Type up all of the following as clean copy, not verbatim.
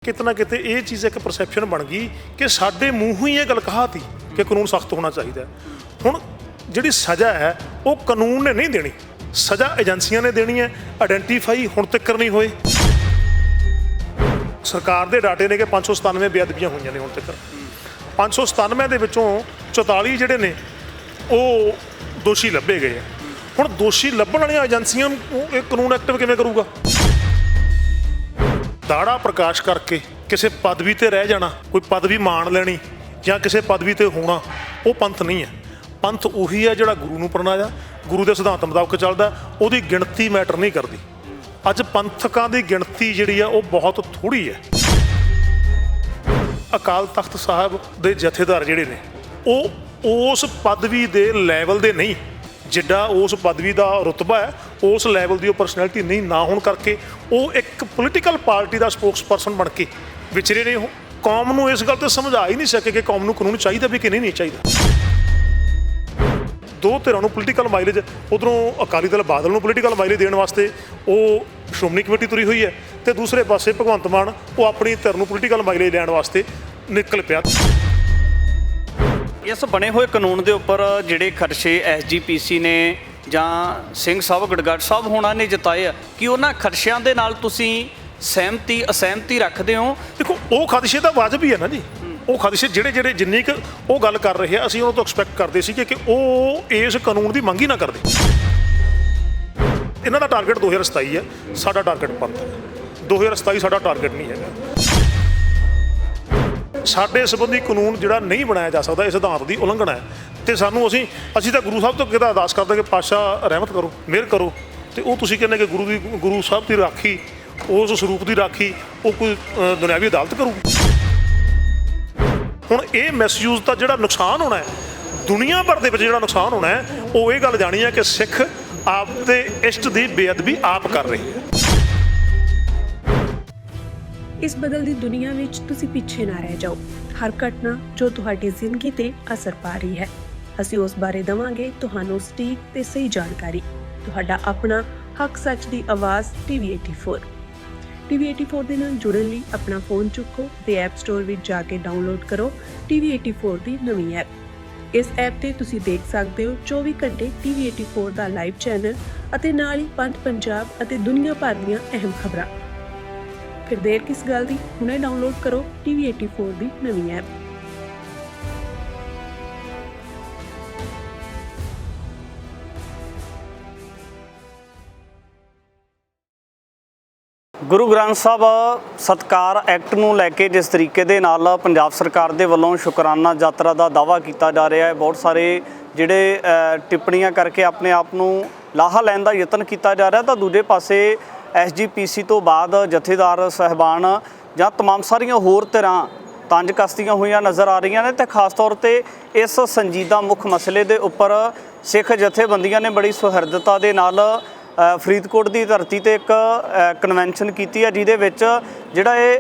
कितना ना किते ये चीज़ एक परसैप्शन बन गई कि साडे मूँहों ही ये गल कहाती कि कानून सख्त होना चाहिए। हुण जिहड़ी सज़ा है वो कानून ने नहीं देनी, सज़ा एजेंसियां ने देनी है। आइडेंटिफाई हुण तक नहीं होए। सरकार के डाटे ने कि 597 बेअदबियां हुई ने हुण तक। 597 दे विचों 44 जिहड़े ने वो दोषी लभे गए हैं। हुण दोषी लभण वालियां एजेंसियां नूं ये कानून एक्टिव किवें करूगा? दाड़ा प्रकाश करके किसी पदवी ते रह जाना, कोई पदवी मान लैनी या किसी पदवी ते होना, वो पंथ नहीं है। पंथ उही है जिहड़ा गुरु नूं अपनाया, गुरु के सिद्धांत मुताबक चलदा, उहदी गिणती मैटर नहीं करती। अज पंथकां दी गिणती जिहड़ी है वो बहुत थोड़ी है। अकाल तख्त साहब दे जथेदार जिहड़े ने वो उस पदवी दे लैवल दे नहीं, जिड्डा उस पदवी का रुतबा है उस लैवल की परसनैलिटी नहीं ना होने करके वो एक पोलीटिकल पार्टी का स्पोक्स परसन बन के विचरे ने। कौम नूं इस गल तो समझा ही नहीं सके कि कौम नूं कानून चाहिए भी कि नहीं चाहिए। दो धिरां नूं पोलीटिकल माइलेज, उधरों अकाली दल बादल नूं पोलीटिकल माइलेज देने वास्ते वो श्रोमणी कमेटी तुरी हुई है, तो दूसरे पासे भगवंत मान वो अपनी धिर नूं पोलीटिकल माइलेज लैण वास्ते निकल पिया। इस बने हुए कानून के उपर जिहड़े खदशे SGPC ने जां सिंह साहब गड़गड़ साहब होना ने जताए आ कि उन्हां खदशियां दे नाल तुसीं सहमति असहमति रखते हो? देखो वो खदशे तो वाजब ही है ना जी। वो खदशे जिहड़े जिन्नी क वो गल कर रहे हैं, असीं उन्हां तों एक्सपैक्ट करते सी कि वो इस कानून की मंग ही ना करदे। इन्हां दा टारगेट 2027 है, साडा टारगेट पंथ है। 2027 साडा टारगेट नहीं है। साडे संबंधी कानून जिहड़ा नहीं बनाया जा सकता, इस सिद्धांत की उलंघना है। तो सानूं असीं तो गुरु साहब तो किहदा अरदास करदे कि पातशाह रहमत करो, मेहर करो। तो वो तुसीं कहने कि गुरु साहब की राखी, उस स्वरूप की राखी वो कोई दुनियावी अदालत करूगी? हुण ये मिसयूज का जिहड़ा नुकसान होना है, दुनिया भर दे विच जिहड़ा नुकसान होना है, वो ये गल जानी है कि सिख आपदे इष्ट की बेअदबी आप कर रहे हैं। इस बदलती दुनिया विच तुसी पीछे ना रह जाओ। हर घटना जो तुहाडी जिंदगी ते असर पा रही है, असीं उस बारे देवांगे तुहानूं सटीक ते सही जानकारी। तुहाडा अपना हक सच दी आवाज़ TV 84। TV 84 दे नाल जुड़न लई अपना फोन चुको ते ऐप स्टोर विच जाके डाउनलोड करो TV 84 दी नवीं ऐप। इस ऐप ते तुसी देख सकदे हो 24 घंटे TV 84 दा लाइव चैनल अते नाल ही पंथ पंजाब अते दुनिया भर दीआं अहम खबरां। फिर देर किस गल दी, हुणे डाउनलोड करो TV 84 दी नवीं ऐप। गुरु ग्रंथ साहब सत्कार एक्ट नूं लैके जिस तरीके दे नाल पंजाब सरकार दे वल्लों शुकराना यात्रा का दावा किया जा रहा है, बहुत सारे जिहड़े टिप्पणियां करके अपने आप नूं लाहा लैण दा यतन किया जा रहा, तो दूजे पासे SGPC तो बाद जथेदार साहबान जां तमाम सारियां होर धिरां तंज कसदियां होईयां नज़र आ रही ने। तो खास तौर पर इस संजीदा मुख मसले के उपर सिख जथेबंदियां ने बड़ी सुहृदता दे नाल फरीदकोट की धरती ते एक कन्वेंशन की है, जिहदे विच जिहड़ा ये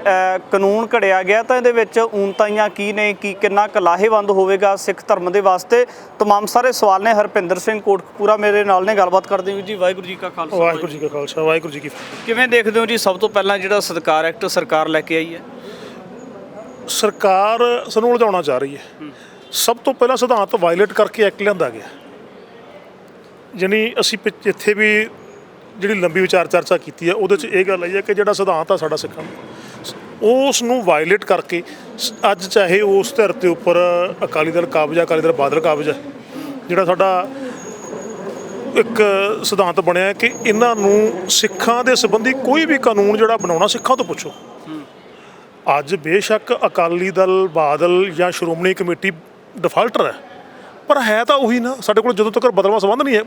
कानून घड़िया गया, तो ये ऊनताइयां की ने, की किन्ना क लाहेवंद होवेगा सिख धर्म के वास्ते, तमाम सारे सवाल ने। हरपिंदर सिंह कोटकपूरा मेरे नाल ने गलबात करते हो जी। वाहिगुरू जी का खालसा, वाहिगुरू जी का खालसा, वाहिगुरू जी की फतेह। किवें देखते हो जी, सब तो पहला जिहड़ा सत्कार एक्ट सरकार लैके आई है? सरकार सानूं उलझाउणा चाह रही है। सब तो पहला सिद्धांत वायलेट करके एक्ट लिआंदा गया, यानी असीं इत्थे भी जिहड़ी लंबी विचार चर्चा की है, उहदे च ये गल आई है कि जिहड़ा सिद्धांत आ साडा सिखां उस नूं वायलेट करके अज चाहे उस धिर ते उपर अकाली दल काबज, अकाली दल बादल काबज है, जिहड़ा साडा एक सिद्धांत बनिया कि इन्हां नूं सिखां दे संबंधी कोई भी कानून जिहड़ा बनाउणा सिखां तो पुछो। अज बेशक अकाली दल बादल या श्रोमणी कमेटी डिफाल्टर है, पर है तो उही ना। साडे कोल जदों तक बदलवा संबंध नहीं है,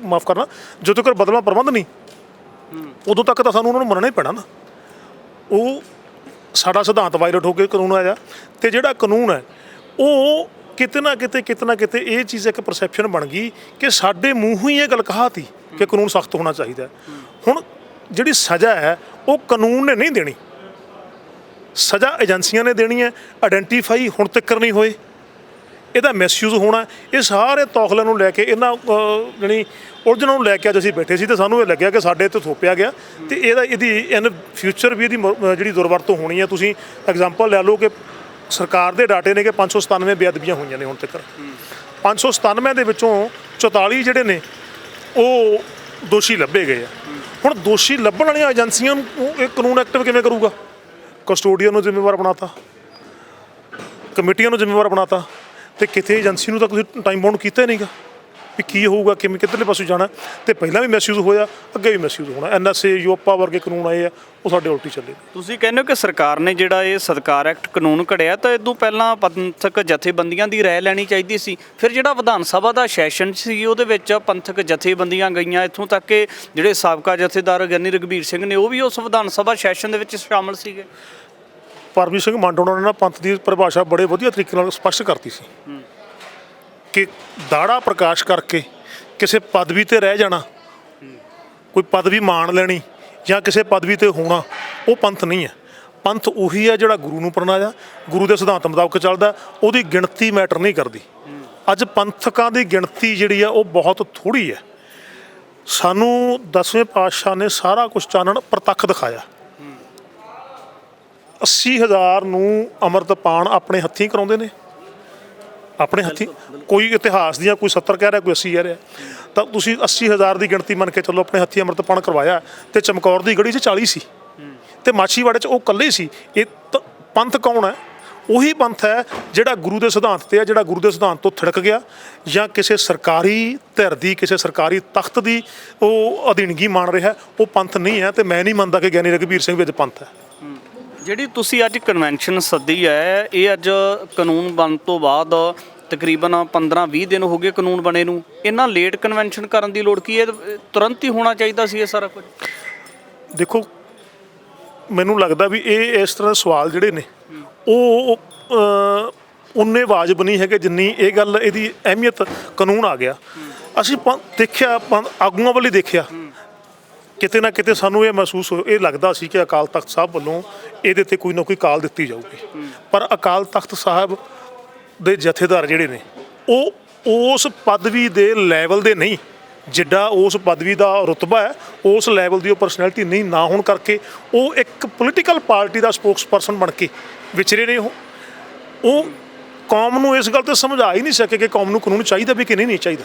माफ़ करना, जदों तक बदलवा प्रबंध नहीं, उदों तक तो सानूं उन्हां नूं मनना ही पैना ना। वो साडा सिद्धांत वायलेट हो के कानून आया, तो जिहड़ा कानून है वो किते ना किते ये चीज़ एक परसैप्शन बन गई कि साडे मूँहों ही ये गल कहाती कि कानून सख्त होना चाहिए। हुण जिहड़ी सज़ा है वो कानून ने नहीं देनी, सज़ा एजेंसियां ने देनी है। आइडेंटिफाई हुण तक नहीं होए। ਇਹਦਾ ਮਿਸਯੂਜ਼ ਹੋਣਾ, ਇਹ ਸਾਰੇ ਤੌਖਲੇ ਨੂੰ ਲੈ ਕੇ ਇਹਨਾਂ ਜਾਣੀ ਉਲਝਣ ਨੂੰ ਲੈ ਕੇ ਅੱਜ ਅਸੀਂ ਬੈਠੇ ਸੀ ਤੇ ਸਾਨੂੰ ਇਹ ਲੱਗਿਆ ਕਿ ਸਾਡੇ ਤੇ ਥੋਪਿਆ ਗਿਆ ਤੇ ਇਹਦੀ ਇਨ ਫਿਊਚਰ ਵੀ ਇਹਦੀ ਜਿਹੜੀ ਦੁਰਵਰਤੋਂ ਹੋਣੀ ਹੈ। ਤੁਸੀਂ ਐਗਜ਼ਾਮਪਲ ਲੈ ਲਓ ਕਿ ਸਰਕਾਰ ਦੇ ਡਾਟੇ ਨੇ ਕਿ 597 ਬੇਅਦਬੀਆਂ ਹੋਈਆਂ ਨੇ ਹੁਣ ਤੱਕ। 597 ਦੇ ਵਿੱਚੋਂ 44 ਜਿਹੜੇ ਨੇ ਉਹ ਦੋਸ਼ੀ ਲੱਭੇ ਗਏ ਆ। ਹੁਣ ਦੋਸ਼ੀ ਲੱਭਣ ਵਾਲੀਆਂ ਏਜੰਸੀਆਂ ਨੂੰ ਇਹ ਕਾਨੂੰਨ ਐਕਟਿਵ ਕਿਵੇਂ ਕਰੂਗਾ? ਕਸਟੋਡੀਅਨ ਨੂੰ ਜ਼ਿੰਮੇਵਾਰ ਬਣਾਤਾ, ਕਮੇਟੀਆਂ ਨੂੰ ਜ਼ਿੰਮੇਵਾਰ ਬਣਾਤਾ, ਤੇ ਕਿਤੇ ਏਜੰਸੀ ਨੂੰ ਤਾਂ ਤੁਸੀਂ ਟਾਈਮ ਬਾਉਂਡ ਕੀਤਾ ਹੀ ਨਹੀਂਗਾ ਵੀ ਕੀ ਹੋਊਗਾ, ਕਿਵੇਂ ਕਿੱਧਰਲੇ ਪਾਸੇ ਜਾਣਾ। ਤੇ ਪਹਿਲਾਂ ਵੀ ਮਿਸਯੂਜ਼ ਹੋਇਆ, ਅੱਗੇ ਵੀ ਮਿਸਯੂਜ਼ ਹੋਣਾ। NSA ਯੂਪਾ ਵਰਗੇ ਕਾਨੂੰਨ ਆਏ ਆ, ਉਹ ਸਾਡੇ ਉਲਟੀ ਚੱਲੇ। ਤੁਸੀਂ ਕਹਿੰਦੇ ਹੋ ਕਿ ਸਰਕਾਰ ਨੇ ਜਿਹੜਾ ਇਹ ਸਤਿਕਾਰ ਐਕਟ ਕਾਨੂੰਨ ਘੜਿਆ ਤਾਂ ਇਦੋਂ ਪਹਿਲਾਂ ਪੰਥਕ ਜਥੇਬੰਦੀਆਂ ਦੀ ਰਾਏ ਲੈਣੀ ਚਾਹੀਦੀ ਸੀ। ਫਿਰ ਜਿਹੜਾ ਵਿਧਾਨ ਸਭਾ ਦਾ ਸੈਸ਼ਨ ਸੀ ਉਹਦੇ ਵਿੱਚ ਪੰਥਕ ਜਥੇਬੰਦੀਆਂ ਗਈਆਂ, ਇੱਥੋਂ ਤੱਕ ਕਿ ਜਿਹੜੇ ਸਾਬਕਾ ਜਥੇਦਾਰ ਗਿਆਨੀ ਰਘਬੀਰ ਸਿੰਘ ਨੇ ਉਹ ਵੀ ਉਸ ਵਿਧਾਨ ਸਭਾ ਸੈਸ਼ਨ ਦੇ ਵਿੱਚ ਸ਼ਾਮਲ ਸੀਗੇ। ਪਰਮਜੀਤ ਸਿੰਘ ਮੰਡ ਉਹਨਾਂ ਨੇ ਨਾ ਪੰਥ ਦੀ ਪਰਿਭਾਸ਼ਾ ਬੜੇ ਵਧੀਆ ਤਰੀਕੇ ਨਾਲ ਸਪਸ਼ਟ ਕਰਤੀ ਸੀ ਕਿ ਦਾੜਾ ਪ੍ਰਕਾਸ਼ ਕਰਕੇ ਕਿਸੇ ਪਦਵੀ ਤੇ ਰਹਿ ਜਾਣਾ, ਕੋਈ ਪਦਵੀ ਮਾਣ ਲੈਣੀ ਜਾਂ ਕਿਸੇ ਪਦਵੀ ਤੇ ਹੋਣਾ, ਉਹ ਪੰਥ ਨਹੀਂ ਹੈ। ਪੰਥ ਉਹੀ ਹੈ ਜਿਹੜਾ ਗੁਰੂ ਨੂੰ ਪ੍ਰਣਾਇਆ, ਗੁਰੂ ਦੇ ਸਿਧਾਂਤ ਮੁਤਾਬਕ ਚੱਲਦਾ, ਉਹਦੀ ਗਿਣਤੀ ਮੈਟਰ ਨਹੀਂ ਕਰਦੀ। ਅੱਜ ਪੰਥਕਾਂ ਦੀ ਗਿਣਤੀ ਜਿਹੜੀ ਆ ਉਹ ਬਹੁਤ ਥੋੜ੍ਹੀ ਹੈ। ਸਾਨੂੰ 10ਵੇਂ ਪਾਤਸ਼ਾਹ ਨੇ ਸਾਰਾ ਕੁਝ ਚਾਨਣ ਪ੍ਰਤੱਖ ਦਿਖਾਇਆ। 80,000 ਨੂੰ ਅੰਮ੍ਰਿਤਪਾਨ ਆਪਣੇ ਹੱਥੀਂ ਕਰਾਉਂਦੇ ਨੇ, ਆਪਣੇ ਹੱਥੀਂ। ਕੋਈ ਇਤਿਹਾਸ ਦੀਆਂ ਕੋਈ 70 ਕਹਿ ਰਿਹਾ, ਕੋਈ 80 ਕਹਿ ਰਿਹਾ, ਤਾਂ ਤੁਸੀਂ 80,000 ਦੀ ਗਿਣਤੀ ਮੰਨ ਕੇ ਚੱਲੋ। ਆਪਣੇ ਹੱਥੀਂ ਅੰਮ੍ਰਿਤਪਾਨ ਕਰਵਾਇਆ ਤੇ ਚਮਕੌਰ ਦੀ ਗੜੀ 'ਚ 40 ਸੀ ਤੇ ਮਾਛੀਵਾੜੇ 'ਚ ਉਹ ਇਕੱਲੇ ਸੀ। ਇਹ ਪੰਥ ਕੌਣ ਹੈ? ਉਹੀ ਪੰਥ ਹੈ ਜਿਹੜਾ ਗੁਰੂ ਦੇ ਸਿਧਾਂਤ ਤੇ ਹੈ, ਜਿਹੜਾ ਗੁਰੂ ਦੇ ਸਿਧਾਂਤ ਤੋਂ ਥਿੜਕ ਗਿਆ ਜਾਂ ਕਿਸੇ ਸਰਕਾਰੀ ਧਿਰ ਦੀ, ਕਿਸੇ ਸਰਕਾਰੀ ਤਖਤ ਦੀ ਉਹ ਅਧੀਨਗੀ ਮੰਨ ਰਿਹਾ, ਉਹ ਪੰਥ ਨਹੀਂ ਹੈ। ਤੇ ਮੈਂ ਨਹੀਂ ਮੰਨਦਾ ਕਿ ਗਿਆਨੀ ਰਘਬੀਰ ਸਿੰਘ ਵਿੱਚ ਪੰਥ ਹੈ। ਜਿਹੜੀ ਤੁਸੀਂ ਅੱਜ ਕਨਵੈਨਸ਼ਨ ਸੱਦੀ ਹੈ, ਇਹ ਅੱਜ ਕਾਨੂੰਨ ਬਣਨ ਤੋਂ ਬਾਅਦ ਤਕਰੀਬਨ 15-20 ਦਿਨ ਹੋ ਗਏ ਕਾਨੂੰਨ ਬਣੇ ਨੂੰ। ਇੰਨਾ ਲੇਟ ਕਨਵੈਨਸ਼ਨ ਕਰਨ ਦੀ ਲੋੜ ਕੀ ਹੈ? ਤੁਰੰਤ ਹੀ ਹੋਣਾ ਚਾਹੀਦਾ ਸੀ ਇਹ ਸਾਰਾ ਕੁਝ। ਦੇਖੋ, ਮੈਨੂੰ ਲੱਗਦਾ ਵੀ ਇਹ ਇਸ ਤਰ੍ਹਾਂ ਦੇ ਸਵਾਲ ਜਿਹੜੇ ਨੇ ਉਹ ਉਨੇ ਵਾਜਬ ਨਹੀਂ ਹੈਗੇ ਜਿੰਨੀ ਇਹ ਗੱਲ, ਇਹਦੀ ਅਹਿਮੀਅਤ ਕਾਨੂੰਨ ਆ ਗਿਆ। ਅਸੀਂ ਦੇਖਿਆ, ਆਗੂਆਂ ਵੱਲ ਹੀ ਦੇਖਿਆ, ਕਿਤੇ ਨਾ ਕਿਤੇ ਸਾਨੂੰ ਇਹ ਮਹਿਸੂਸ ਇਹ ਲੱਗਦਾ ਸੀ ਕਿ ਅਕਾਲ ਤਖਤ ਸਾਹਿਬ ਵੱਲੋਂ ਇਹਦੇ 'ਤੇ ਕੋਈ ਨਾ ਕੋਈ ਕਾਲ ਦਿੱਤੀ ਜਾਊਗੀ। ਪਰ ਅਕਾਲ ਤਖਤ ਸਾਹਿਬ ਦੇ ਜਥੇਦਾਰ ਜਿਹੜੇ ਨੇ ਉਹ ਉਸ ਪਦਵੀ ਦੇ ਲੈਵਲ ਦੇ ਨਹੀਂ, ਜਿੱਡਾ ਉਸ ਪਦਵੀ ਦਾ ਰੁਤਬਾ ਹੈ ਉਸ ਲੈਵਲ ਦੀ ਉਹ ਪਰਸਨੈਲਿਟੀ ਨਹੀਂ ਨਾ ਹੋਣ ਕਰਕੇ ਉਹ ਇੱਕ ਪੋਲੀਟੀਕਲ ਪਾਰਟੀ ਦਾ ਸਪੋਕਸ ਪਰਸਨ ਬਣ ਕੇ ਵਿਚਰੇ ਨੇ। ਉਹ ਕੌਮ ਨੂੰ ਇਸ ਗੱਲ 'ਤੇ ਸਮਝਾ ਹੀ ਨਹੀਂ ਸਕੇ ਕਿ ਕੌਮ ਨੂੰ ਕਾਨੂੰਨ ਚਾਹੀਦਾ ਵੀ ਕਿ ਨਹੀਂ ਚਾਹੀਦਾ।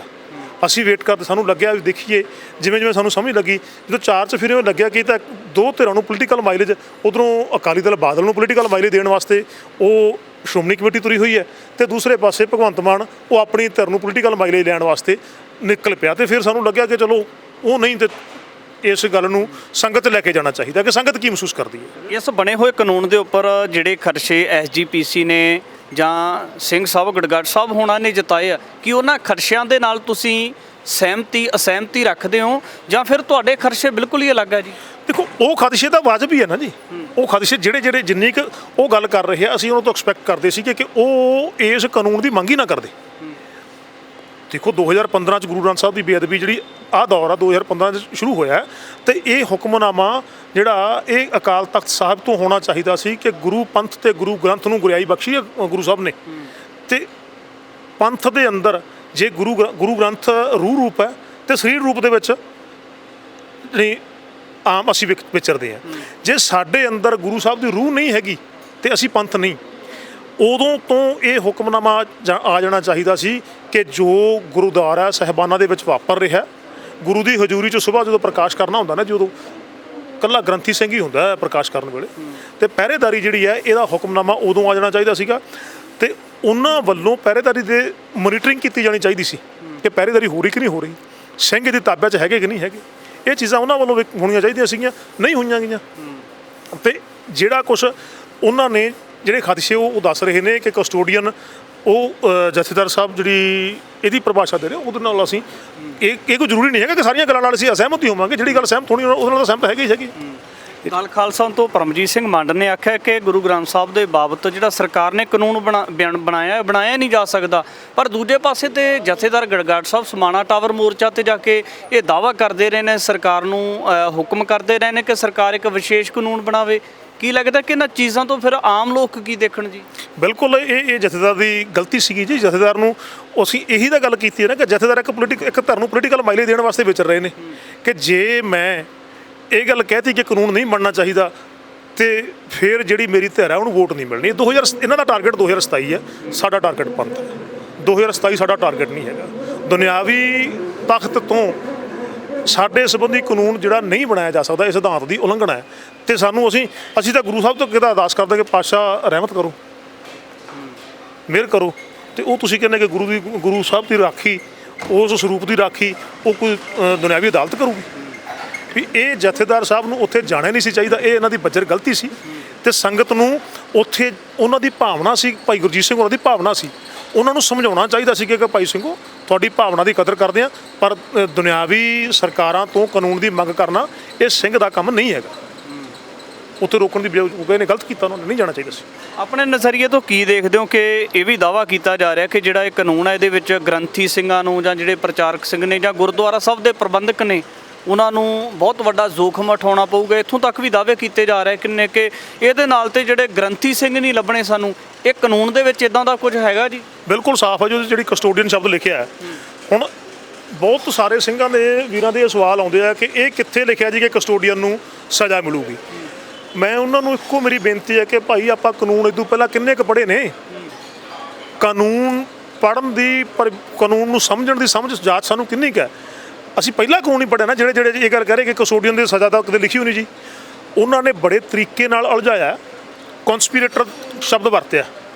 ਅਸੀਂ ਵੇਟ ਕਰਦੇ, ਸਾਨੂੰ ਲੱਗਿਆ ਵੀ ਦੇਖੀਏ, ਜਿਵੇਂ ਜਿਵੇਂ ਸਾਨੂੰ ਸਮਝ ਲੱਗੀ, ਜਦੋਂ 4 'ਚ ਫਿਰ ਇਹ ਲੱਗਿਆ ਕਿ ਤਾਂ ਦੋ ਧਿਰਾਂ ਨੂੰ ਪੋਲੀਟੀਕਲ ਮਾਈਲੇਜ, ਉੱਧਰੋਂ ਅਕਾਲੀ ਦਲ ਬਾਦਲ ਨੂੰ ਪੋਲੀਟੀਕਲ ਮਾਈਲੇਜ ਦੇਣ ਵਾਸਤੇ ਉਹ ਸ਼੍ਰੋਮਣੀ ਕਮੇਟੀ ਤੁਰੀ ਹੋਈ ਹੈ ਤੇ ਦੂਸਰੇ ਪਾਸੇ ਭਗਵੰਤ ਮਾਨ ਉਹ ਆਪਣੀ ਧਿਰ ਨੂੰ ਪੋਲੀਟੀਕਲ ਮਾਈਲੇਜ ਲੈਣ ਵਾਸਤੇ ਨਿਕਲ ਪਿਆ। ਤੇ ਫਿਰ ਸਾਨੂੰ ਲੱਗਿਆ ਕਿ ਚਲੋ ਉਹ ਨਹੀਂ, ਤੇ ਇਸ ਗੱਲ ਨੂੰ ਸੰਗਤ ਲੈ ਕੇ ਜਾਣਾ ਚਾਹੀਦਾ ਕਿ ਸੰਗਤ ਕੀ ਮਹਿਸੂਸ ਕਰਦੀ ਹੈ। ਇਸ ਬਣੇ ਹੋਏ ਕਾਨੂੰਨ ਦੇ ਉੱਪਰ ਜਿਹੜੇ ਖਰਚੇ SGPC ਨੇ ਜਾਂ ਸਿੰਘ ਸਾਹਿਬ ਗੜਗੜ ਸਾਹਿਬ ਹੋਣਾ ਨੇ ਜਤਾਏ ਆ, ਕਿ ਉਹਨਾਂ ਖਰਚਿਆਂ ਦੇ ਨਾਲ ਤੁਸੀਂ ਅਸਹਿਮਤੀ ਰੱਖਦੇ ਹੋ ਜਾਂ ਫਿਰ ਤੁਹਾਡੇ ਖਰਚੇ ਬਿਲਕੁਲ ਹੀ ਅਲੱਗ ਹੈ ਜੀ? ਦੇਖੋ, ਉਹ ਖਦਸ਼ੇ ਤਾਂ ਵਾਜਬ ਹੀ ਹੈ ਨਾ ਜੀ। ਉਹ ਖਦਸ਼ੇ ਜਿਹੜੇ ਜਿੰਨੀ ਕੁ ਉਹ ਗੱਲ ਕਰ ਰਹੇ ਆ, ਅਸੀਂ ਉਹਨਾਂ ਤੋਂ ਐਕਸਪੈਕਟ ਕਰਦੇ ਸੀ ਕਿ ਉਹ ਇਸ ਕਾਨੂੰਨ ਦੀ ਮੰਗ ਹੀ ਨਾ ਕਰਦੇ। ਦੇਖੋ, 2015 'ਚ ਗੁਰੂ ਗ੍ਰੰਥ ਸਾਹਿਬ ਦੀ ਬੇਅਦਬੀ ਜਿਹੜੀ ਆਹ ਦੌਰ ਆ 2015 'ਚ ਸ਼ੁਰੂ ਹੋਇਆ ਤੇ ਇਹ ਹੁਕਮਨਾਮਾ ਜਿਹੜਾ ਇਹ ਅਕਾਲ ਤਖਤ ਸਾਹਿਬ ਤੋਂ ਹੋਣਾ ਚਾਹੀਦਾ ਸੀ ਕਿ ਗੁਰੂ ਪੰਥ ਤੇ ਗੁਰੂ ਗ੍ਰੰਥ ਨੂੰ ਗੁਰਿਆਈ ਬਖਸ਼ੀ ਹੈ ਗੁਰੂ ਸਾਹਿਬ ਨੇ। ਤੇ ਪੰਥ ਦੇ ਅੰਦਰ ਜੇ ਗੁਰੂ ਗ੍ਰੰਥ ਰੂਹ ਰੂਪ ਹੈ ਤੇ ਸਰੀਰ ਰੂਪ ਦੇ ਵਿੱਚ ਜਿਹੜੀ ਆਮ ਅਸੀਂ ਵਿਚਰਦੇ ਹਾਂ, ਜੇ ਸਾਡੇ ਅੰਦਰ ਗੁਰੂ ਸਾਹਿਬ ਦੀ ਰੂਹ ਨਹੀਂ ਹੈਗੀ ਤੇ ਅਸੀਂ ਪੰਥ ਨਹੀਂ। ਉਦੋਂ ਤੋਂ ਇਹ ਹੁਕਮਨਾਮਾ ਆ ਜਾਣਾ ਚਾਹੀਦਾ ਸੀ ਕਿ ਜੋ ਗੁਰਦੁਆਰਾ ਸਾਹਿਬਾਨਾਂ ਦੇ ਵਿੱਚ ਵਾਪਰ ਰਿਹਾ, ਗੁਰੂ ਦੀ ਹਜ਼ੂਰੀ 'ਚ ਸੁਬਾਹ ਜਦੋਂ ਪ੍ਰਕਾਸ਼ ਕਰਨਾ ਹੁੰਦਾ ਨਾ, ਜਦੋਂ ਇਕੱਲਾ ਗ੍ਰੰਥੀ ਸਿੰਘ ਹੀ ਹੁੰਦਾ ਪ੍ਰਕਾਸ਼ ਕਰਨ ਵੇਲੇ, ਤੇ ਪਹਿਰੇਦਾਰੀ ਜਿਹੜੀ ਹੈ ਇਹਦਾ ਹੁਕਮਨਾਮਾ ਉਦੋਂ ਆ ਜਾਣਾ ਚਾਹੀਦਾ ਸੀਗਾ। ਤੇ ਉਹਨਾਂ ਵੱਲੋਂ ਪਹਿਰੇਦਾਰੀ ਦੇ ਮੋਨੀਟਰਿੰਗ ਕੀਤੀ ਜਾਣੀ ਚਾਹੀਦੀ ਸੀ ਕਿ ਪਹਿਰੇਦਾਰੀ ਹੋ ਰਹੀ ਕਿ ਨਹੀਂ ਹੋ ਰਹੀ, ਸਿੰਘ ਇਹਦੀ ਤਾਬਿਆ 'ਚ ਹੈਗੇ ਕਿ ਨਹੀਂ ਹੈਗੇ। ਇਹ ਚੀਜ਼ਾਂ ਉਹਨਾਂ ਵੱਲੋਂ ਹੋਣੀਆਂ ਚਾਹੀਦੀਆਂ ਸੀਗੀਆਂ, ਨਹੀਂ ਹੋਈਆਂ ਗਈਆਂ। ਤੇ ਜਿਹੜਾ ਕੁਛ ਉਹਨਾਂ ਨੇ ਜਿਹੜੇ ਖਦਸ਼ੇ ਉਹ ਦੱਸ ਰਹੇ ਨੇ ਕਿ ਕਸਟੋਡੀਅਨ ਉਹ ਜਥੇਦਾਰ ਸਾਹਿਬ ਜਿਹੜੀ ਇਹਦੀ ਪਰਿਭਾਸ਼ਾ ਦੇ ਰਹੇ, ਉਹਦੇ ਨਾਲ ਅਸੀਂ ਇਹ ਕੋਈ ਜ਼ਰੂਰੀ ਨਹੀਂ ਹੈਗਾ ਕਿ ਸਾਰੀਆਂ ਗੱਲਾਂ ਨਾਲ ਅਸੀਂ ਅਸਹਿਮਤ ਹੀ ਹੋਵਾਂਗੇ। ਜਿਹੜੀ ਗੱਲ ਸਹਿਮਤ ਹੋਣੀ ਉਹਦੇ ਨਾਲ ਤਾਂ ਸਹਿਮਤ ਹੈਗੀ ਹੀ ਹੈਗੀ। ਅਕਾਲ ਖਾਲਸਾ ਤੋਂ ਪਰਮਜੀਤ ਸਿੰਘ ਮੰਡ ਨੇ ਆਖਿਆ ਕਿ ਗੁਰੂ ਗ੍ਰੰਥ ਸਾਹਿਬ ਦੇ ਬਾਬਤ ਜਿਹੜਾ ਸਰਕਾਰ ਨੇ ਕਾਨੂੰਨ ਬਣਾਇਆ ਨਹੀਂ ਜਾ ਸਕਦਾ। ਪਰ ਦੂਜੇ ਪਾਸੇ ਤੇ ਜਥੇਦਾਰ ਗੜਗੜ ਸਾਹਿਬ ਸਮਾਣਾ ਟਾਵਰ ਮੋਰਚਾ ਤੇ ਜਾ ਕੇ ਇਹ ਦਾਅਵਾ ਕਰਦੇ ਰਹੇ ਨੇ, ਸਰਕਾਰ ਨੂੰ ਹੁਕਮ ਕਰਦੇ ਰਹੇ ਨੇ ਕਿ ਸਰਕਾਰ ਇੱਕ ਵਿਸ਼ੇਸ਼ ਕਾਨੂੰਨ ਬਣਾਵੇ। ਕੀ ਲੱਗਦਾ ਕਿ ਇਹਨਾਂ ਚੀਜ਼ਾਂ ਤੋਂ ਫਿਰ ਆਮ ਲੋਕ ਕੀ ਦੇਖਣ ਜੀ? ਬਿਲਕੁਲ ਇਹ ਜਥੇਦਾਰ ਦੀ ਗਲਤੀ ਸੀਗੀ ਜੀ। ਜਥੇਦਾਰ ਨੂੰ ਅਸੀਂ ਇਹੀ ਤਾਂ ਗੱਲ ਕੀਤੀ ਹੈ ਨਾ ਕਿ ਜਥੇਦਾਰ ਇੱਕ ਧਰਮ ਨੂੰ ਪੋਲੀਟੀਕਲ ਮਾਈਲੇਜ ਦੇਣ ਵਾਸਤੇ ਵਿਚਰ ਰਹੇ ਨੇ ਕਿ ਜੇ ਮੈਂ ਇਹ ਗੱਲ ਕਹਿਤੀ ਕਿ ਕਾਨੂੰਨ ਨਹੀਂ ਬਣਨਾ ਚਾਹੀਦਾ ਤੇ ਫਿਰ ਜਿਹੜੀ ਮੇਰੀ ਧਿਰ ਹੈ ਉਹਨੂੰ ਵੋਟ ਨਹੀਂ ਮਿਲਣੀ। ਇਹਨਾਂ ਦਾ ਟਾਰਗੇਟ 2027 ਹੈ, ਸਾਡਾ ਟਾਰਗੇਟ ਪੰਥ ਹੈ। 2027 ਸਾਡਾ ਟਾਰਗੇਟ ਨਹੀਂ ਹੈਗਾ। ਦੁਨਿਆਵੀ ਤਖਤ ਤੋਂ ਸਾਡੇ ਸੰਬੰਧੀ ਕਾਨੂੰਨ ਜਿਹੜਾ ਨਹੀਂ ਬਣਾਇਆ ਜਾ ਸਕਦਾ, ਇਹ ਸਿਧਾਂਤ ਦੀ ਉਲੰਘਣਾ ਹੈ। ਤੇ ਸਾਨੂੰ ਅਸੀਂ ਤਾਂ ਗੁਰੂ ਸਾਹਿਬ ਤੋਂ ਕਿਹਦਾ ਅਰਦਾਸ ਕਰਦੇ ਕਿ ਪਾਤਸ਼ਾਹ ਰਹਿਮਤ ਕਰੋ, ਮਿਹਰ ਕਰੋ। ਤੇ ਉਹ ਤੁਸੀਂ ਕਹਿੰਦੇ ਕਿ ਗੁਰੂ ਸਾਹਿਬ ਦੀ ਰਾਖੀ, ਉਸ ਸਰੂਪ ਦੀ ਰਾਖੀ ਉਹ ਕੋਈ ਦੁਨਿਆਵੀ ਅਦਾਲਤ ਕਰੂਗੀ? ਵੀ ਇਹ ਜਥੇਦਾਰ ਸਾਹਿਬ ਨੂੰ ਉੱਥੇ ਜਾਣਾ ਨਹੀਂ ਸੀ ਚਾਹੀਦਾ। ਇਹ ਇਹਨਾਂ ਦੀ ਬੱਜਰ ਗਲਤੀ ਸੀ ਤੇ ਸੰਗਤ ਨੂੰ ਉੱਥੇ ਉਹਨਾਂ ਦੀ ਭਾਵਨਾ ਸੀ, ਭਾਈ ਗੁਰਜੀਤ ਸਿੰਘ ਉਹਨਾਂ ਦੀ ਭਾਵਨਾ ਸੀ, ਉਹਨਾਂ ਨੂੰ ਸਮਝਾਉਣਾ ਚਾਹੀਦਾ ਸੀ ਕਿ ਭਾਈ ਸਿੰਘੋ ਤੁਹਾਡੀ ਭਾਵਨਾ ਦੀ ਕਦਰ ਕਰਦੇ ਆ, ਪਰ ਦੁਨਿਆਵੀ ਸਰਕਾਰਾਂ ਤੋਂ ਕਾਨੂੰਨ ਦੀ ਮੰਗ ਕਰਨਾ ਇਹ ਸਿੰਘ ਦਾ ਕੰਮ ਨਹੀਂ ਹੈਗਾ। ਉੱਥੇ ਰੋਕਣ ਦੀ ਬਜਾਏ ਨੇ ਗਲਤ ਕੀਤਾ, ਉਹਨਾਂ ਨੂੰ ਨਹੀਂ ਜਾਣਾ ਚਾਹੀਦਾ ਸੀ। ਆਪਣੇ ਨਜ਼ਰੀਏ ਤੋਂ ਕੀ ਦੇਖਦੇ ਹੋ ਕਿ ਇਹ ਵੀ ਦਾਅਵਾ ਕੀਤਾ ਜਾ ਰਿਹਾ ਕਿ ਜਿਹੜਾ ਇਹ ਕਾਨੂੰਨ ਹੈ ਇਹਦੇ ਵਿੱਚ ਗ੍ਰੰਥੀ ਸਿੰਘਾਂ ਨੂੰ ਜਾਂ ਜਿਹੜੇ ਪ੍ਰਚਾਰਕ ਸਿੰਘ ਨੇ ਜਾਂ ਗੁਰਦੁਆਰਾ ਸਾਹਿਬ ਦੇ ਪ੍ਰਬੰਧਕ ਨੇ ਉਹਨਾਂ ਨੂੰ ਬਹੁਤ ਵੱਡਾ ਜ਼ੋਖਮ ਉਠਾਉਣਾ ਪਊਗਾ? ਇੱਥੋਂ ਤੱਕ ਵੀ ਦਾਅਵੇ ਕੀਤੇ ਜਾ ਰਹੇ ਕਿੰਨੇ ਕਿ ਇਹਦੇ ਨਾਲ ਤੇ ਜਿਹੜੇ ਗ੍ਰੰਥੀ ਸਿੰਘ ਨਹੀਂ ਲੱਭਣੇ ਸਾਨੂੰ। ਇਹ ਕਾਨੂੰਨ ਦੇ ਵਿੱਚ ਇਦਾਂ ਦਾ ਕੁਝ ਹੈਗਾ ਜੀ? ਬਿਲਕੁਲ ਸਾਫ਼ ਹੈ ਜੀ, ਉਹਦੀ ਜਿਹੜੀ ਕਸਟੋਡੀਅਨ ਸ਼ਬਦ ਲਿਖਿਆ ਹੈ। ਹੁਣ ਬਹੁਤ ਸਾਰੇ ਸਿੰਘਾਂ ਦੇ ਵੀਰਾਂ ਦੇ ਸਵਾਲ ਆਉਂਦੇ ਆ ਕਿ ਇਹ ਕਿੱਥੇ ਲਿਖਿਆ ਜੀ ਕਿ ਕਸਟੋਡੀਅਨ ਨੂੰ ਸਜ਼ਾ ਮਿਲੂਗੀ। ਮੈਂ ਉਹਨਾਂ ਨੂੰ ਇੱਕੋ ਮੇਰੀ ਬੇਨਤੀ ਹੈ ਕਿ ਭਾਈ ਆਪਾਂ ਕਾਨੂੰਨ ਇਦੋਂ ਪਹਿਲਾਂ ਕਿੰਨੇ ਕੁ ਪੜ੍ਹੇ ਨੇ? ਕਾਨੂੰਨ ਪੜ੍ਹਨ ਦੀ ਪਰ ਕਾਨੂੰਨ ਨੂੰ ਸਮਝਣ ਦੀ ਸਮਝ ਜਾਤ ਸਾਨੂੰ ਕਿੰਨੀ ਕੁ ਹੈ? ਅਸੀਂ ਪਹਿਲਾਂ ਕਾਨੂੰਨ ਹੀ ਪੜ੍ਹਿਆ ਨਾ। ਜਿਹੜੇ ਇਹ ਗੱਲ ਕਹਿ ਰਹੇ ਕਿ ਕਸਟੋਡੀਅਨ ਦੀ ਸਜ਼ਾ ਤਾਂ ਕਦੇ ਲਿਖੀ ਹੋਈ ਨਹੀਂ ਜੀ। ਉਹਨਾਂ ਨੇ ਬੜੇ ਤਰੀਕੇ ਨਾਲ ਉਲਝਾਇਆ, ਕੌਨਸਪੀਰੇਟਰ ਸ਼ਬਦ ਵਰਤਿਆ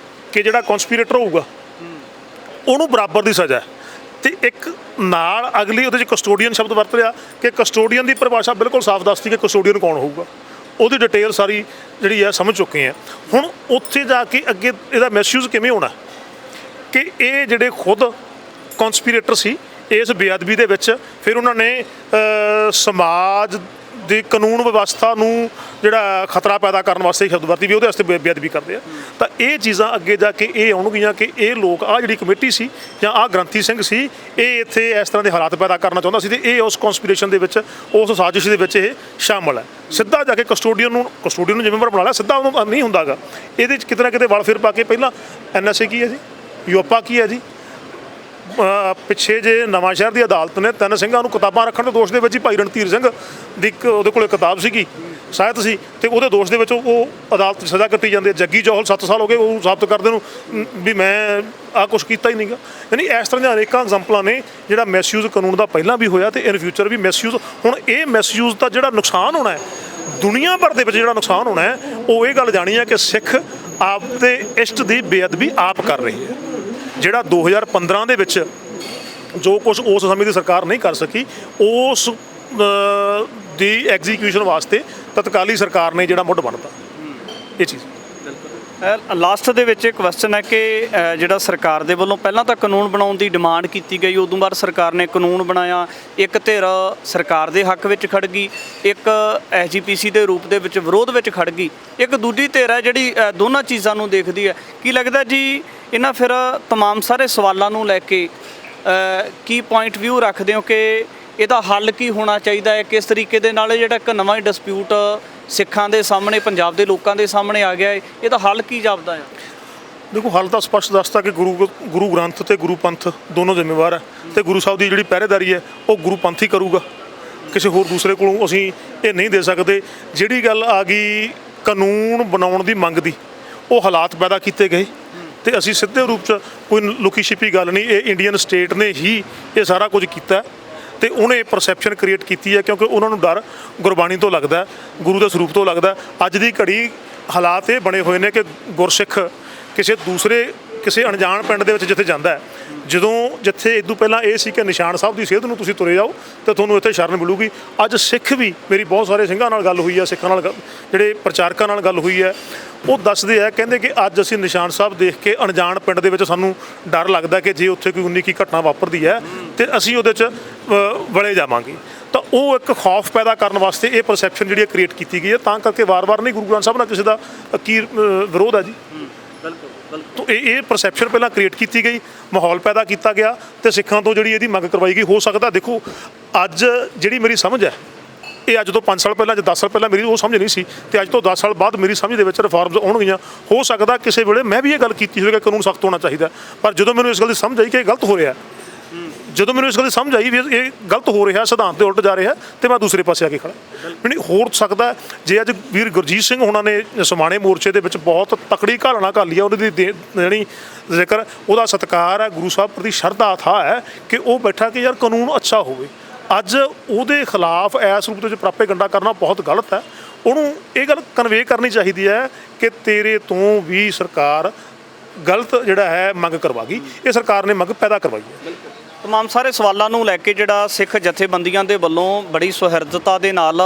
ਕਿ ਜਿਹੜਾ ਕੌਨਸਪੀਰੇਟਰ ਹੋਊਗਾ ਉਹਨੂੰ ਬਰਾਬਰ ਦੀ ਸਜ਼ਾ, ਤੇ ਇੱਕ ਨਾਲ ਅਗਲੀ ਉਹਦੇ 'ਚ ਕਸਟੋਡੀਅਨ ਸ਼ਬਦ ਵਰਤ ਲਿਆ ਕਿ ਕਸਟੋਡੀਅਨ ਦੀ ਪਰਿਭਾਸ਼ਾ ਬਿਲਕੁਲ ਸਾਫ਼ ਦੱਸਦੀ ਕਿ ਕਸਟੋਡੀਅਨ ਕੌਣ ਹੋਊਗਾ, ਉਹਦੀ ਡਿਟੇਲ ਸਾਰੀ ਜਿਹੜੀ ਹੈ ਸਮਝ ਚੁੱਕੇ ਆ। ਹੁਣ ਉੱਥੇ ਜਾ ਕੇ ਅੱਗੇ ਇਹਦਾ ਮਿਸਯੂਜ਼ ਕਿਵੇਂ ਹੋਣਾ ਕਿ ਇਹ ਜਿਹੜੇ ਖੁਦ ਕੌਨਸਪੀਰੇਟਰ ਸੀ ਇਸ ਬੇਅਦਬੀ ਦੇ ਵਿੱਚ, ਫਿਰ ਉਹਨਾਂ ਨੇ ਸਮਾਜ ਦੀ ਕਾਨੂੰਨ ਵਿਵਸਥਾ ਨੂੰ ਜਿਹੜਾ ਖਤਰਾ ਪੈਦਾ ਕਰਨ ਵਾਸਤੇ ਸ਼ਬਦ ਵਰਤੀ ਵੀ ਉਹਦੇ ਵਾਸਤੇ ਬੇਅਦਬੀ ਕਰਦੇ ਆ। ਤਾਂ ਇਹ ਚੀਜ਼ਾਂ ਅੱਗੇ ਜਾ ਕੇ ਇਹ ਆਉਣਗੀਆਂ ਕਿ ਇਹ ਲੋਕ ਆਹ ਜਿਹੜੀ ਕਮੇਟੀ ਸੀ ਜਾਂ ਆਹ ਗ੍ਰੰਥੀ ਸਿੰਘ ਸੀ ਇਹ ਇੱਥੇ ਇਸ ਤਰ੍ਹਾਂ ਦੇ ਹਾਲਾਤ ਪੈਦਾ ਕਰਨਾ ਚਾਹੁੰਦਾ ਸੀ ਤੇ ਇਹ ਉਸ ਕੌਨਸਪੀਰੇਸ਼ਨ ਦੇ ਵਿੱਚ, ਉਸ ਸਾਜ਼ਿਸ਼ ਦੇ ਵਿੱਚ ਇਹ ਸ਼ਾਮਲ ਹੈ। ਸਿੱਧਾ ਜਾ ਕੇ ਕਸਟੋਡੀਅਨ ਨੂੰ ਜ਼ਿੰਮੇਵਾਰ ਬਣਾ ਲਿਆ, ਸਿੱਧਾ ਉਹਨੂੰ ਨਹੀਂ ਹੁੰਦਾਗਾ। ਇਹਦੇ 'ਚ ਕਿਤੇ ਨਾ ਕਿਤੇ ਵਲ ਫਿਰ ਪਾ ਕੇ ਪਹਿਲਾਂ NSA ਕੀ ਹੈ ਜੀ, ਯੋਪਾ ਕੀ ਹੈ ਜੀ। ਪਿੱਛੇ ਜੇ ਨਵਾਂ ਸ਼ਹਿਰ ਦੀ ਅਦਾਲਤ ਨੇ 3 ਸਿੰਘਾਂ ਨੂੰ ਕਿਤਾਬਾਂ ਰੱਖਣ ਦੇ ਦੋਸ਼ ਦੇ ਵਿੱਚ ਹੀ ਭਾਈ ਰਣਧੀਰ ਸਿੰਘ ਦੀ ਉਹਦੇ ਕੋਲ ਕਿਤਾਬ ਸੀਗੀ, ਸਾਹਿਤ ਸੀ, ਤੇ ਉਹਦੇ ਦੋਸ਼ ਦੇ ਵਿੱਚ ਉਹ ਅਦਾਲਤ 'ਚ ਸਜ਼ਾ ਕੱਟੀ ਜਾਂਦੀ ਹੈ। ਜੱਗੀ ਜੌਹਲ 7 ਸਾਲ ਹੋ ਗਏ ਉਹ ਸਾਬਤ ਕਰਦੇ ਨੂੰ ਵੀ ਮੈਂ ਆਹ ਕੁਛ ਕੀਤਾ ਹੀ ਨਹੀਂਗਾ। ਯਾਨੀ ਇਸ ਤਰ੍ਹਾਂ ਦੀਆਂ ਅਨੇਕਾਂ ਐਗਜ਼ਾਮਪਲਾਂ ਨੇ ਜਿਹੜਾ ਮਿਸਯੂਜ਼ ਕਾਨੂੰਨ ਦਾ ਪਹਿਲਾਂ ਵੀ ਹੋਇਆ ਤੇ ਇਨ ਫਿਊਚਰ ਵੀ ਮਿਸਯੂਜ਼। ਹੁਣ ਇਹ ਮਿਸਯੂਜ਼ ਦਾ ਜਿਹੜਾ ਨੁਕਸਾਨ ਹੋਣਾ ਹੈ ਦੁਨੀਆ ਭਰ ਦੇ ਵਿੱਚ, ਜਿਹੜਾ ਨੁਕਸਾਨ ਹੋਣਾ ਹੈ ਉਹ ਇਹ ਗੱਲ ਜਾਣੀ ਹੈ ਕਿ ਸਿੱਖ ਆਪ ਦੇ ਇਸ਼ਟ ਦੀ ਬੇਅਦਬੀ ਆਪ ਕਰ ਰਹੀ ਹੈ। ਜਿਹੜਾ 2015 ਦੇ ਵਿੱਚ ਜੋ ਕੁਝ ਉਸ ਸਮੇਂ ਦੀ ਸਰਕਾਰ ਨਹੀਂ ਕਰ ਸਕੀ, ਉਸ ਦੀ ਐਗਜ਼ੀਕਿਊਸ਼ਨ ਵਾਸਤੇ ਤਤਕਾਲੀ ਸਰਕਾਰ ਨੇ ਜਿਹੜਾ ਮੁੱਢ ਬੰਨ੍ਹਤਾ ਇਹ ਚੀਜ਼। ਲਾਸਟ ਦੇ ਵਿੱਚ ਕੁਐਸਚਨ ਹੈ ਕਿ ਜਿਹੜਾ ਸਰਕਾਰ ਦੇ ਵੱਲੋਂ ਪਹਿਲਾਂ ਤਾਂ ਕਾਨੂੰਨ ਬਣਾਉਣ ਦੀ ਡਿਮਾਂਡ ਕੀਤੀ ਗਈ, ਉਦੋਂ ਬਾਅਦ ਸਰਕਾਰ ਨੇ ਕਾਨੂੰਨ ਬਣਾਇਆ, ਇੱਕ ਧਿਰ ਸਰਕਾਰ ਦੇ ਹੱਕ ਵਿੱਚ ਖੜ ਗਈ, ਇੱਕ SGPC ਦੇ ਰੂਪ ਦੇ ਵਿੱਚ ਵਿਰੋਧ ਵਿੱਚ ਖੜ ਗਈ, ਇੱਕ ਦੂਜੀ ਧਿਰ ਹੈ ਜਿਹੜੀ ਦੋਨਾਂ ਚੀਜ਼ਾਂ ਨੂੰ ਦੇਖਦੀ ਹੈ। ਕੀ ਲੱਗਦਾ ਜੀ ਇਹਨਾਂ ਫਿਰ ਤਮਾਮ ਸਾਰੇ ਸਵਾਲਾਂ ਨੂੰ ਲੈ ਕੇ ਕੀ ਪੁਆਇੰਟ ਵਿਊ ਰੱਖਦੇ ਹੋ ਕਿ ਇਹਦਾ ਹੱਲ ਕੀ ਹੋਣਾ ਚਾਹੀਦਾ ਹੈ? ਕਿਸ ਤਰੀਕੇ ਦੇ ਨਾਲ ਜਿਹੜਾ ਇੱਕ ਨਵਾਂ ਹੀ ਡਿਸਪਿਊਟ ਸਿੱਖਾਂ ਦੇ ਸਾਹਮਣੇ, ਪੰਜਾਬ ਦੇ ਲੋਕਾਂ ਦੇ ਸਾਹਮਣੇ ਆ ਗਿਆ ਹੈ, ਇਹਦਾ ਹੱਲ ਕੀ ਜਾਪਦਾ ਹੈ? ਦੇਖੋ ਹੱਲ ਤਾਂ ਸਪਸ਼ਟ ਦੱਸਤਾ ਕਿ ਗੁਰੂ ਗ੍ਰੰਥ ਤੇ ਗੁਰੂ ਪੰਥ ਦੋਨੋਂ ਜ਼ਿੰਮੇਵਾਰ ਹੈ ਤੇ ਗੁਰੂ ਸਾਹਿਬ ਦੀ ਜਿਹੜੀ ਪਹਿਰੇਦਾਰੀ ਹੈ ਉਹ ਗੁਰੂ ਪੰਥ ਹੀ ਕਰੂਗਾ, ਕਿਸੇ ਹੋਰ ਦੂਸਰੇ ਕੋਲੋਂ ਅਸੀਂ ਇਹ ਨਹੀਂ ਦੇ ਸਕਦੇ। ਜਿਹੜੀ ਗੱਲ ਆ ਗਈ ਕਾਨੂੰਨ ਬਣਾਉਣ ਦੀ ਮੰਗ ਦੀ, ਉਹ ਹਾਲਾਤ ਪੈਦਾ ਕੀਤੇ ਗਏ ਤੇ ਅਸੀਂ ਸਿੱਧੇ ਰੂਪ 'ਚ ਕੋਈ ਲੁਕੀ ਛਿਪੀ ਗੱਲ ਨਹੀਂ, ਇਹ ਇੰਡੀਅਨ ਸਟੇਟ ਨੇ ਹੀ ਇਹ ਸਾਰਾ ਕੁਝ ਕੀਤਾ ਤੇ ਉਹਨੇ ਪਰਸੈਪਸ਼ਨ ਕ੍ਰੀਏਟ ਕੀਤੀ ਹੈ ਕਿਉਂਕਿ ਉਹਨਾਂ ਨੂੰ ਡਰ ਗੁਰਬਾਣੀ ਤੋਂ ਲੱਗਦਾ, ਗੁਰੂ ਦੇ ਸਰੂਪ ਤੋਂ ਲੱਗਦਾ। ਅੱਜ ਦੀ ਘੜੀ ਹਾਲਾਤ ਇਹ ਬਣੇ ਹੋਏ ਨੇ ਕਿ ਗੁਰਸਿੱਖ ਕਿਸੇ ਅਣਜਾਣ ਪਿੰਡ ਦੇ ਵਿੱਚ ਜਿੱਥੇ ਜਾਂਦਾ ਹੈ, ਜਿੱਥੇ ਇਦੋਂ ਪਹਿਲਾਂ ਇਹ ਸੀ ਕਿ ਨਿਸ਼ਾਨ ਸਾਹਿਬ ਦੀ ਸੇਧ ਨੂੰ ਤੁਸੀਂ ਤੁਰੇ ਜਾਓ ਤੇ ਤੁਹਾਨੂੰ ਇੱਥੇ ਸ਼ਰਨ ਮਿਲੂਗੀ, ਅੱਜ ਸਿੱਖ ਵੀ, ਮੇਰੀ ਬਹੁਤ ਸਾਰੇ ਸਿੰਘਾਂ ਨਾਲ ਗੱਲ ਹੋਈ ਹੈ, ਸਿੱਖਾਂ ਨਾਲ ਜਿਹੜੇ ਪ੍ਰਚਾਰਕਾਂ ਨਾਲ ਗੱਲ ਹੋਈ ਹੈ, ਉਹ ਦੱਸਦੇ ਆ, ਕਹਿੰਦੇ ਕਿ ਅੱਜ ਅਸੀਂ ਨਿਸ਼ਾਨ ਸਾਹਿਬ ਦੇਖ ਕੇ ਅਣਜਾਣ ਪਿੰਡ ਦੇ ਵਿੱਚ ਸਾਨੂੰ ਡਰ ਲੱਗਦਾ ਕਿ ਜੇ ਉੱਥੇ ਕੋਈ 19 ਕੀ ਘਟਨਾ ਵਾਪਰਦੀ ਹੈ ਤੇ ਅਸੀਂ ਉਹਦੇ 'ਚ ਵਲੇ ਜਾਵਾਂਗੇ। ਤਾਂ ਉਹ ਇੱਕ ਖੌਫ ਪੈਦਾ ਕਰਨ ਵਾਸਤੇ ਇਹ ਪਰਸੈਪਸ਼ਨ ਜਿਹੜੀ ਕ੍ਰੀਏਟ ਕੀਤੀ ਗਈ ਹੈ। ਤਾਂ ਕਰਕੇ ਵਾਰ-ਵਾਰ ਨਹੀਂ ਗੁਰੂ ਗ੍ਰੰਥ ਸਾਹਿਬ ਨਾਲ ਕਿਸੇ ਦਾ ਕੀ ਵਿਰੋਧ ਹੈ ਜੀ। ਤਾਂ ਇਹ ਪਰਸੈਪਸ਼ਨ ਪਹਿਲਾਂ ਕ੍ਰੀਏਟ ਕੀਤੀ ਗਈ, ਮਾਹੌਲ ਪੈਦਾ ਕੀਤਾ ਗਿਆ ਤੇ ਸਿੱਖਾਂ ਤੋਂ ਜਿਹੜੀ ਇਹਦੀ ਮੰਗ ਕਰਵਾਈ ਗਈ। ਹੋ ਸਕਦਾ ਦੇਖੋ ਅੱਜ ਜਿਹੜੀ ਮੇਰੀ ਸਮਝ ਹੈ ਇਹ ਅੱਜ ਤੋਂ 5 ਸਾਲ ਪਹਿਲਾਂ ਜਾਂ 10 ਸਾਲ ਪਹਿਲਾਂ ਮੇਰੀ ਉਹ ਸਮਝ ਨਹੀਂ ਸੀ ਤੇ ਅੱਜ ਤੋਂ 10 ਸਾਲ ਬਾਅਦ ਮੇਰੀ ਸਮਝ ਦੇ ਵਿੱਚ ਰਿਫਾਰਮਸ ਆਉਣਗੀਆਂ। ਹੋ ਸਕਦਾ ਕਿਸੇ ਵੇਲੇ ਮੈਂ ਵੀ ਇਹ ਗੱਲ ਕੀਤੀ ਹੋਵੇਗਾ ਕਾਨੂੰਨ ਸਖਤ ਹੋਣਾ ਚਾਹੀਦਾ, ਪਰ ਜਦੋਂ ਮੈਨੂੰ ਇਸ ਗੱਲ ਦੀ ਸਮਝ ਆਈ ਕਿ ਇਹ ਗਲਤ ਹੋ ਰਿਹਾ, ਜਦੋਂ ਮੈਨੂੰ ਇਸ ਗੱਲ ਦੀ ਸਮਝ ਆਈ ਵੀ ਇਹ ਗਲਤ ਹੋ ਰਿਹਾ, ਸਿਧਾਂਤ ਦੇ ਉਲਟ ਜਾ ਰਿਹਾ, ਤੇ ਮੈਂ ਦੂਸਰੇ ਪਾਸੇ ਆ ਕੇ ਖੜਾ। ਨਹੀਂ ਹੋ ਸਕਦਾ ਜੇ ਅੱਜ ਵੀਰ ਗੁਰਜੀਤ ਸਿੰਘ ਹੋਣਾ ਨੇ ਸਮਾਣੇ ਮੋਰਚੇ ਦੇ ਵਿੱਚ ਬਹੁਤ ਤਕੜੀ ਘਾਲਣਾ ਘਾਲੀ ਆ, ਉਹਦੀ ਜਿਹੜੀ ਜ਼ਿਕਰ ਉਹਦਾ ਸਤਿਕਾਰ ਹੈ, ਗੁਰੂ ਸਾਹਿਬ ਪ੍ਰਤੀ ਸ਼ਰਧਾ ਅਥਾਹ ਹੈ ਕਿ ਉਹ ਬੈਠਾ ਕਿ ਯਾਰ ਕਾਨੂੰਨ ਅੱਛਾ ਹੋਵੇ। ਅੱਜ ਉਹਦੇ ਖਿਲਾਫ ਇਸ ਰੂਪ ਦੇ ਵਿੱਚ ਪ੍ਰਾਪੇਗੰਡਾ ਕਰਨਾ ਬਹੁਤ ਗਲਤ ਹੈ। ਉਹਨੂੰ ਇਹ ਗੱਲ ਕਨਵੇ ਕਰਨੀ ਚਾਹੀਦੀ ਹੈ ਕਿ ਤੇਰੇ ਤੋਂ ਵੀ ਸਰਕਾਰ ਗਲਤ ਜਿਹੜਾ ਹੈ ਮੰਗ ਕਰਵਾ ਗਈ, ਇਹ ਸਰਕਾਰ ਨੇ ਮੰਗ ਪੈਦਾ ਕਰਵਾਈ ਹੈ। ਤਮਾਮ ਸਾਰੇ ਸਵਾਲਾਂ ਨੂੰ ਲੈ ਕੇ ਜਿਹੜਾ ਸਿੱਖ ਜਥੇਬੰਦੀਆਂ ਦੇ ਵੱਲੋਂ ਬੜੀ ਸੁਹਿਰਦਤਾ ਦੇ ਨਾਲ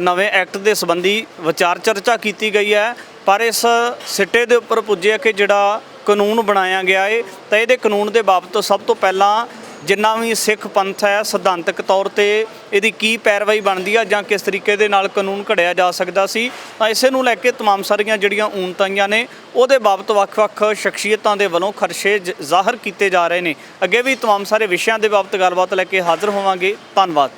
ਨਵੇਂ ਐਕਟ ਦੇ ਸੰਬੰਧੀ ਵਿਚਾਰ ਚਰਚਾ ਕੀਤੀ ਗਈ ਹੈ, ਪਰ ਇਸ ਸਿੱਟੇ ਦੇ ਉੱਪਰ ਪੁੱਜਿਆ ਕਿ ਜਿਹੜਾ ਕਾਨੂੰਨ ਬਣਾਇਆ ਗਿਆ ਹੈ ਤਾਂ ਇਹਦੇ ਕਾਨੂੰਨ ਦੇ ਬਾਬਤ ਸਭ ਤੋਂ ਪਹਿਲਾਂ ਜਿੰਨਾ ਵੀ ਸਿੱਖ ਪੰਥ ਹੈ ਸਿਧਾਂਤਕ ਤੌਰ ਤੇ ਇਹਦੀ ਕੀ ਪੈਰਵਾਈ ਬਣਦੀ ਆ ਜਾਂ ਕਿਸ ਤਰੀਕੇ ਦੇ ਨਾਲ ਕਾਨੂੰਨ ਘੜਿਆ ਜਾ ਸਕਦਾ ਸੀ, ਤਾਂ ਇਸੇ ਨੂੰ ਲੈ ਕੇ ਤਮਾਮ ਸਾਰੀਆਂ ਜਿਹੜੀਆਂ ਊਣਤਾਈਆਂ ਨੇ ਉਹਦੇ ਬਾਬਤ ਵੱਖ-ਵੱਖ ਸ਼ਖਸੀਅਤਾਂ ਦੇ ਵੱਲੋਂ ਖਦਸ਼ੇ ਜ਼ਾਹਰ ਕੀਤੇ ਜਾ ਰਹੇ ਨੇ। ਅੱਗੇ ਵੀ ਤਮਾਮ ਸਾਰੇ ਵਿਸ਼ਿਆਂ ਦੇ ਬਾਬਤ ਗੱਲਬਾਤ ਲੈ ਕੇ ਹਾਜ਼ਰ ਹੋਵਾਂਗੇ। ਧੰਨਵਾਦ।